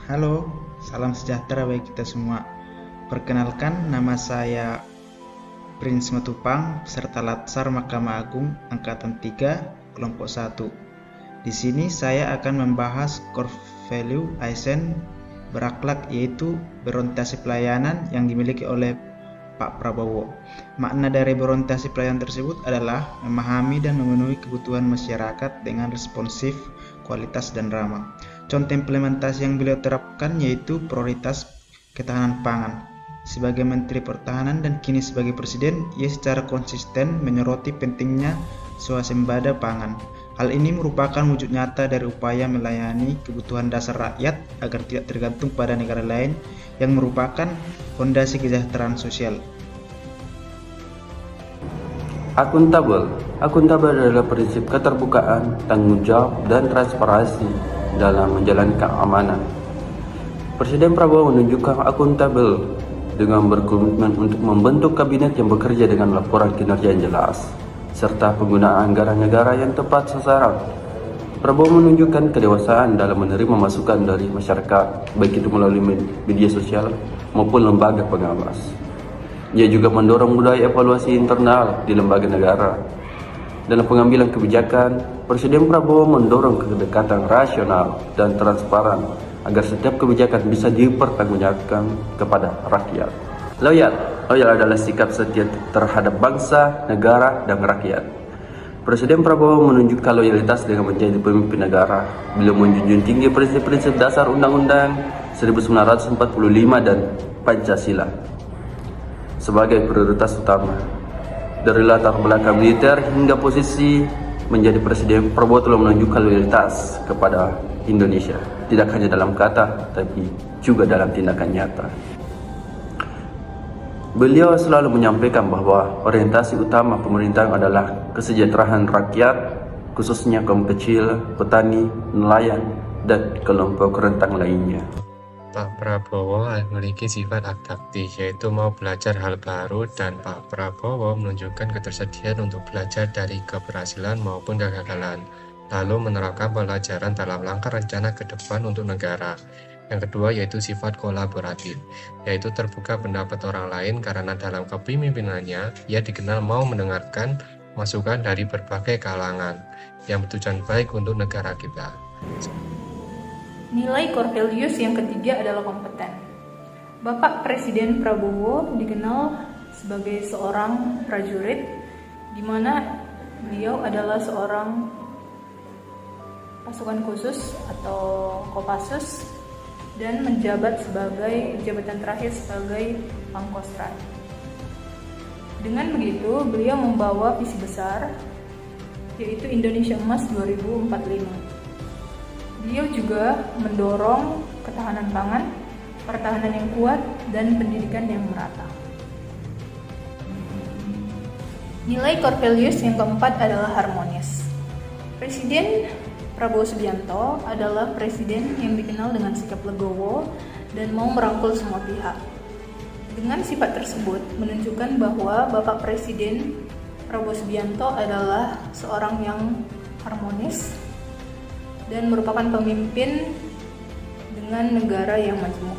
Halo, salam sejahtera bagi kita semua. Perkenalkan, nama saya Prince Matupang, peserta Latsar Mahkamah Agung Angkatan 3, kelompok 1. Di sini saya akan membahas core value ASN berakhlak, yaitu berorientasi pelayanan yang dimiliki oleh Pak Prabowo. Makna dari berorientasi pelayanan tersebut adalah memahami dan memenuhi kebutuhan masyarakat dengan responsif, kualitas, dan ramah. Contoh implementasi yang beliau terapkan yaitu prioritas ketahanan pangan. Sebagai Menteri Pertahanan dan kini sebagai Presiden, ia secara konsisten menyoroti pentingnya swasembada pangan. Hal ini merupakan wujud nyata dari upaya melayani kebutuhan dasar rakyat agar tidak tergantung pada negara lain yang merupakan fondasi kesejahteraan sosial. Akuntabel. Akuntabel adalah prinsip keterbukaan, tanggung jawab, dan transparansi dalam menjalankan amanah. Presiden Prabowo menunjukkan akuntabel dengan berkomitmen untuk membentuk kabinet yang bekerja dengan laporan kinerja yang jelas, serta penggunaan anggaran negara yang tepat sasaran. Prabowo menunjukkan kedewasaan dalam menerima masukan dari masyarakat, baik itu melalui media sosial maupun lembaga pengawas. Ia juga mendorong budaya evaluasi internal di lembaga negara. Dalam pengambilan kebijakan, Presiden Prabowo mendorong kedekatan rasional dan transparan agar setiap kebijakan bisa dipertanggungjawabkan kepada rakyat. Loyal adalah sikap setia terhadap bangsa, negara, dan rakyat. Presiden Prabowo menunjukkan loyalitas dengan menjadi pemimpin negara. Beliau menjunjung tinggi prinsip-prinsip dasar Undang-Undang 1945 dan Pancasila sebagai prioritas utama. Dari latar belakang militer hingga posisi menjadi presiden, Prabowo telah menunjukkan loyalitas kepada Indonesia, tidak hanya dalam kata, tapi juga dalam tindakan nyata. Beliau selalu menyampaikan bahwa orientasi utama pemerintahan adalah kesejahteraan rakyat, khususnya kaum kecil, petani, nelayan, dan kelompok rentan lainnya. Pak Prabowo memiliki sifat adaptif, yaitu mau belajar hal baru, dan Pak Prabowo menunjukkan ketersediaan untuk belajar dari keberhasilan maupun kegagalan, lalu menerapkan pelajaran dalam langkah rencana ke depan untuk negara. Yang kedua yaitu sifat kolaboratif, yaitu terbuka pendapat orang lain karena dalam kepemimpinannya ia dikenal mau mendengarkan masukan dari berbagai kalangan yang bertujuan baik untuk negara kita. Nilai core values yang ketiga adalah kompeten. Bapak Presiden Prabowo dikenal sebagai seorang prajurit, di mana beliau adalah seorang pasukan khusus atau Kopassus dan menjabat sebagai jabatan terakhir sebagai Pangkostrat. Dengan begitu, beliau membawa visi besar, yaitu Indonesia Emas 2045. Beliau juga mendorong ketahanan pangan, pertahanan yang kuat, dan pendidikan yang merata. Nilai core values yang keempat adalah harmonis. Presiden Prabowo Subianto adalah presiden yang dikenal dengan sikap legowo dan mau merangkul semua pihak. Dengan sifat tersebut menunjukkan bahwa Bapak Presiden Prabowo Subianto adalah seorang yang harmonis dan merupakan pemimpin dengan negara yang majemuk.